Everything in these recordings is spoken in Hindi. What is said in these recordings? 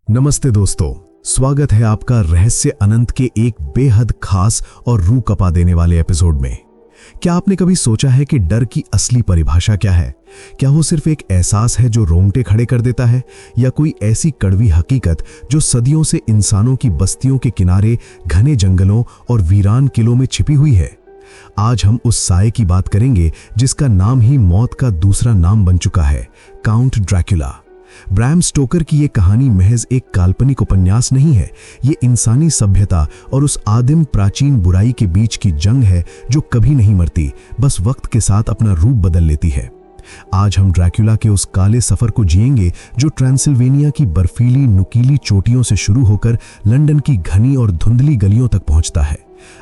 नमस्ते दोस्तों, स्वागत है आपका रहस्य अनंत के एक बेहद खास और रूह कपा देने वाले एपिसोड में। क्या आपने कभी सोचा है कि डर की असली परिभाषा क्या है? क्या वो सिर्फ एक एहसास है जो रोंगटे खड़े कर देता है, या कोई ऐसी कड़वी हकीकत जो सदियों से इंसानों की बस्तियों के किनारे, घने जंगलों और वीरान किलों में छिपी हुई है? आज हम उस साए की बात करेंगे जिसका नाम ही मौत का दूसरा नाम बन चुका है, काउंट ड्रैकुला। ब्रैम स्टोकर की ये कहानी महज एक काल्पनिक उपन्यास नहीं है। ये इंसानी सभ्यता और उस आदिम प्राचीन बुराई के बीच की जंग है जो कभी नहीं मरती, बस वक्त के साथ अपना रूप बदल लेती है। आज हम ड्रैकुला के उस काले सफर को जिएंगे जो ट्रांसिल्वेनिया की बर्फीली नुकीली चोटियों से शुरू होकर लंदन की घनी और धुंधली गलियों तक पहुंचता है।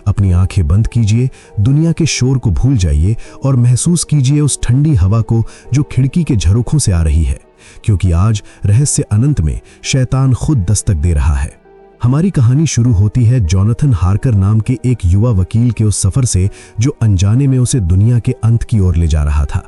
अपनी आंखें बंद कीजिए, दुनिया के शोर को भूल जाइए और महसूस कीजिए उस ठंडी हवा को जो खिड़की के झरोखों से आ रही है, क्योंकि आज रहस्य अनंत में शैतान खुद दस्तक दे रहा है। हमारी कहानी शुरू होती है जॉनथन हार्कर नाम के एक युवा वकील के उस सफर से जो अनजाने में उसे दुनिया के अंत की ओर ले जा रहा था।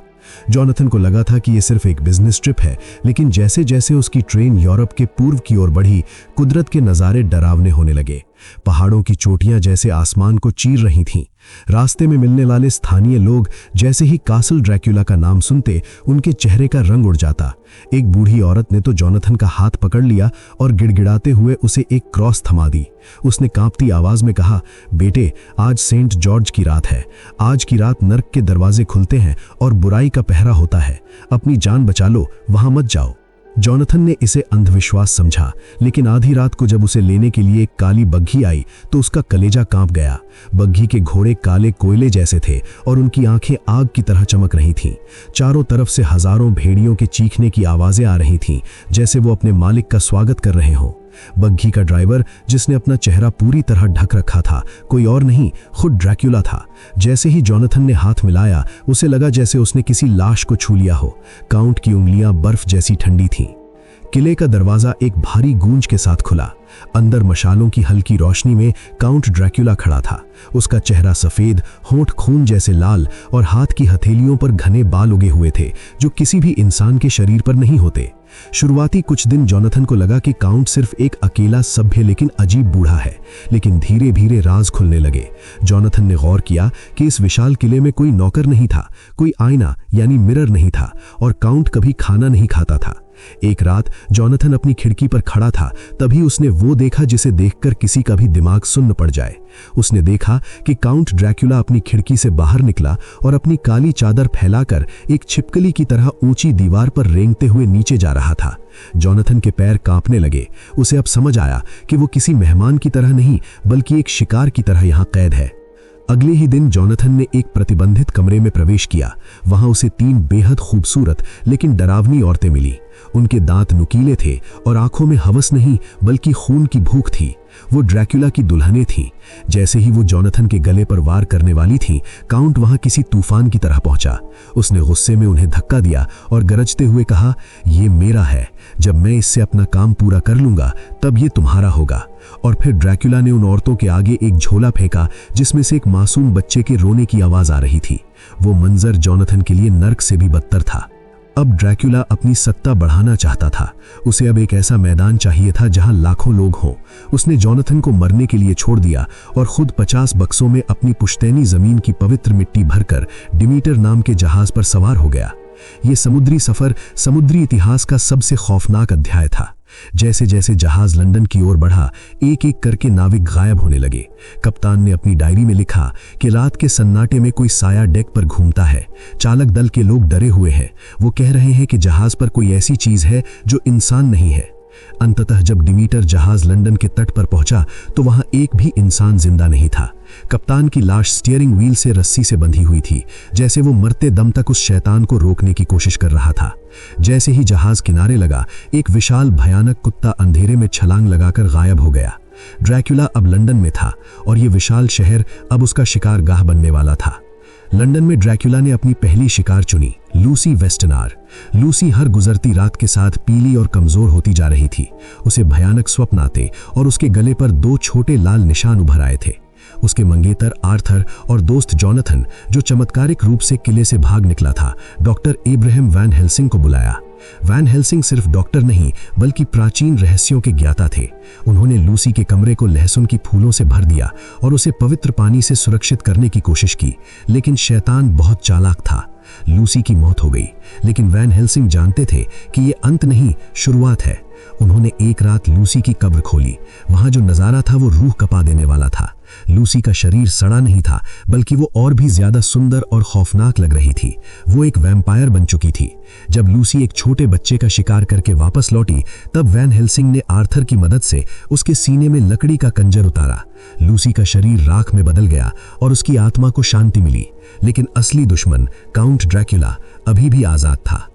जॉनथन को लगा था कि यह सिर्फ एक बिजनेस ट्रिप है, लेकिन जैसे जैसे उसकी ट्रेन यूरोप के पूर्व की ओर बढ़ी, कुदरत के नज़ारे डरावने होने लगे। पहाड़ों की चोटियां जैसे आसमान को चीर रही थीं। रास्ते में मिलने वाले स्थानीय लोग जैसे ही कासल ड्रैकुला का नाम सुनते, उनके चेहरे का रंग उड़ जाता। एक बूढ़ी औरत ने तो जॉनथन का हाथ पकड़ लिया और गिड़गिड़ाते हुए उसे एक क्रॉस थमा दी। उसने कांपती आवाज में कहा, बेटे, आज सेंट जॉर्ज की रात है। आज की रात नर्क के दरवाजे खुलते हैं और बुराई का पहरा होता है। अपनी जान बचा लो, वहां मत जाओ। जॉनथन ने इसे अंधविश्वास समझा, लेकिन आधी रात को जब उसे लेने के लिए एक काली बग्घी आई तो उसका कलेजा कांप गया। बग्घी के घोड़े काले कोयले जैसे थे और उनकी आंखें आग की तरह चमक रही थीं। चारों तरफ से हजारों भेड़ियों के चीखने की आवाजें आ रही थीं, जैसे वो अपने मालिक का स्वागत कर रहे हों। बग्घी का ड्राइवर, जिसने अपना चेहरा पूरी तरह ढक रखा था, कोई और नहीं, खुद ड्रैकुला था। जैसे ही जॉनथन ने हाथ मिलाया, उसे लगा जैसे उसने किसी लाश को छू लिया हो। काउंट की उंगलियां बर्फ जैसी ठंडी थीं। किले का दरवाजा एक भारी गूंज के साथ खुला। अंदर मशालों की हल्की रोशनी में काउंट ड्रैकुला खड़ा था। उसका चेहरा सफेद, होंठ खून जैसे लाल और हाथ की हथेलियों पर घने बाल उगे हुए थे जो किसी भी इंसान के शरीर पर नहीं होते। शुरुआती कुछ दिन जॉनथन को लगा कि काउंट सिर्फ एक अकेला सभ्य लेकिन अजीब बूढ़ा है, लेकिन धीरे धीरे राज खुलने लगे। जॉनथन ने गौर किया कि इस विशाल किले में कोई नौकर नहीं था, कोई आईना यानी मिरर नहीं था, और काउंट कभी खाना नहीं खाता था। एक रात जॉनथन अपनी खिड़की पर खड़ा था, तभी उसने वो देखा जिसे देखकर किसी का भी दिमाग सुन्न पड़ जाए। उसने देखा कि काउंट ड्रैकुला अपनी खिड़की से बाहर निकला और अपनी काली चादर फैलाकर एक छिपकली की तरह ऊंची दीवार पर रेंगते हुए नीचे जा रहा था। जॉनथन के पैर कांपने लगे। उसे अब समझ आया कि वो किसी मेहमान की तरह नहीं, बल्कि एक शिकार की तरह यहां कैद है। अगले ही दिन जॉनथन ने एक प्रतिबंधित कमरे में प्रवेश किया। वहां उसे 3 बेहद खूबसूरत लेकिन डरावनी औरतें मिली। उनके दांत नुकीले थे और आंखों में हवस नहीं बल्कि खून की भूख थी। वो ड्रैकुला की दुल्हनें थीं। जैसे ही वो जॉनथन के गले पर वार करने वाली थीं, काउंट वहां किसी तूफान की तरह पहुंचा। उसने गुस्से में उन्हें धक्का दिया और गरजते हुए कहा, ये मेरा है। जब मैं इससे अपना काम पूरा कर लूंगा तब ये तुम्हारा होगा। और फिर ड्रैकुला ने उन औरतों के आगे एक झोला फेंका जिसमें से एक मासूम बच्चे के रोने की आवाज आ रही थी। वो मंजर जॉनथन के लिए नर्क से भी बदतर था। अब ड्रैकुला अपनी सत्ता बढ़ाना चाहता था। उसे अब एक ऐसा मैदान चाहिए था जहां लाखों लोग हों। उसने जॉनथन को मरने के लिए छोड़ दिया और खुद 50 बक्सों में अपनी पुश्तैनी जमीन की पवित्र मिट्टी भरकर डिमीटर नाम के जहाज पर सवार हो गया। ये समुद्री सफर समुद्री इतिहास का सबसे खौफनाक अध्याय था। जैसे जैसे जहाज लंदन की ओर बढ़ा, एक एक करके नाविक गायब होने लगे। कप्तान ने अपनी डायरी में लिखा कि रात के सन्नाटे में कोई साया डेक पर घूमता है। चालक दल के लोग डरे हुए हैं। वो कह रहे हैं कि जहाज पर कोई ऐसी चीज है जो इंसान नहीं है। अंततः जब डिमीटर जहाज लंदन के तट पर पहुंचा तो वहां एक भी इंसान जिंदा नहीं था। कप्तान की लाश स्टीयरिंग व्हील से रस्सी से बंधी हुई थी, जैसे वो मरते दम तक उस शैतान को रोकने की कोशिश कर रहा था। जैसे ही जहाज किनारे लगा, एक विशाल भयानक कुत्ता अंधेरे में छलांग लगाकर गायब हो गया। ड्रैकुला अब लंदन में था और ये विशाल शहर अब उसका शिकारगाह बनने वाला था। लंदन में ड्रैकुला ने अपनी पहली शिकार चुनी, लूसी वेस्टनार। लूसी हर गुजरती रात के साथ पीली और कमजोर होती जा रही थी। उसे भयानक स्वप्न आते और उसके गले पर 2 छोटे लाल निशान उभर आए थे। उसके मंगेतर आर्थर और दोस्त जॉनथन, जो चमत्कारिक रूप से किले से भाग निकला था, डॉक्टर एब्राहम वैन हेल्सिंग को बुलाया। वैन हेल्सिंग सिर्फ डॉक्टर नहीं बल्कि प्राचीन रहस्यों के ज्ञाता थे। उन्होंने लूसी के कमरे को लहसुन की फूलों से भर दिया और उसे पवित्र पानी से सुरक्षित करने की कोशिश की, लेकिन शैतान बहुत चालाक था। लूसी की मौत हो गई, लेकिन वैन हेल्सिंग जानते थे कि ये अंत नहीं, शुरुआत है। उन्होंने एक रात लूसी की कब्र खोली। वहां जो नजारा था वो रूह कपा देने वाला था। लूसी का शरीर सड़ा नहीं था, बल्कि वो और भी ज्यादा सुंदर और खौफनाक लग रही थी। वो एक वैम्पायर बन चुकी थी। जब लूसी एक छोटे बच्चे का शिकार करके वापस लौटी, तब वैन हेल्सिंग ने आर्थर की मदद से उसके सीने में लकड़ी का कंजर उतारा। लूसी का शरीर राख में बदल गया और उसकी आत्मा को शांति मिली, लेकिन असली दुश्मन काउंट ड्रैक्युला अभी भी आजाद था।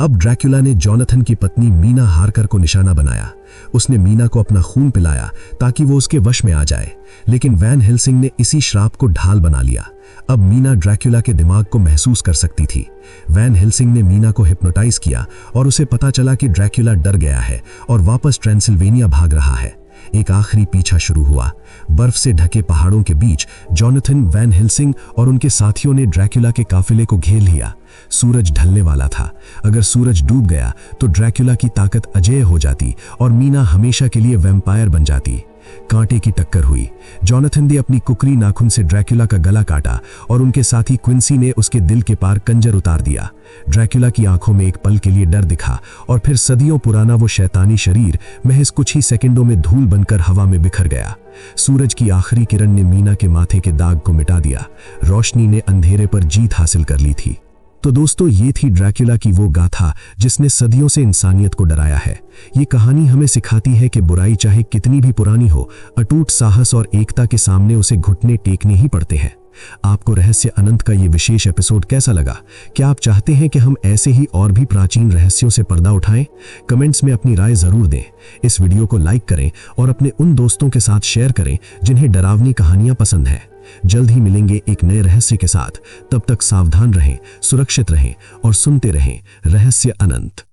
अब ड्रैक्युला ने जोनाथन की पत्नी मीना हार्कर को निशाना बनाया। उसने मीना को अपना खून पिलाया ताकि वो उसके वश में आ जाए, लेकिन वैन हेल्सिंग ने इसी श्राप को ढाल बना लिया। अब मीना ड्रैक्युला के दिमाग को महसूस कर सकती थी। वैन हेल्सिंग ने मीना को हिप्नोटाइज किया और उसे पता चला कि ड्रैक्युला डर गया है और वापस ट्रांसिल्वेनिया भाग रहा है। एक आखिरी पीछा शुरू हुआ। बर्फ से ढके पहाड़ों के बीच जोनाथन, वैन हेल्सिंग और उनके साथियों ने ड्रैक्युला के काफिले को घेर लिया। सूरज ढलने वाला था। अगर सूरज डूब गया तो ड्रैक्युला की ताकत अजेय हो जाती और मीना हमेशा के लिए वैम्पायर बन जाती। कांटे की टक्कर हुई। जोनाथन ने अपनी कुकरी नाखून से ड्रैक्युला का गला काटा और उनके साथी क्विंसी ने उसके दिल के पार कंजर उतार दिया। ड्रैक्युला की आंखों में एक पल के लिए डर दिखा और फिर सदियों पुराना वो शैतानी शरीर महज कुछ ही सेकंडों में धूल बनकर हवा में बिखर गया। सूरज की आखिरी किरण ने मीना के माथे के दाग को मिटा दिया। रोशनी ने अंधेरे पर जीत हासिल कर ली थी। तो दोस्तों, ये थी ड्रैक्युला की वो गाथा जिसने सदियों से इंसानियत को डराया है। ये कहानी हमें सिखाती है कि बुराई चाहे कितनी भी पुरानी हो, अटूट साहस और एकता के सामने उसे घुटने टेकने ही पड़ते हैं। आपको रहस्य अनंत का ये विशेष एपिसोड कैसा लगा? क्या आप चाहते हैं कि हम ऐसे ही और भी प्राचीन रहस्यों से पर्दा उठाएं? कमेंट्स में अपनी राय जरूर दें। इस वीडियो को लाइक करें और अपने उन दोस्तों के साथ शेयर करें जिन्हें डरावनी कहानियां पसंद है। जल्द ही मिलेंगे एक नए रहस्य के साथ। तब तक सावधान रहें, सुरक्षित रहें और सुनते रहें रहस्य अनंत।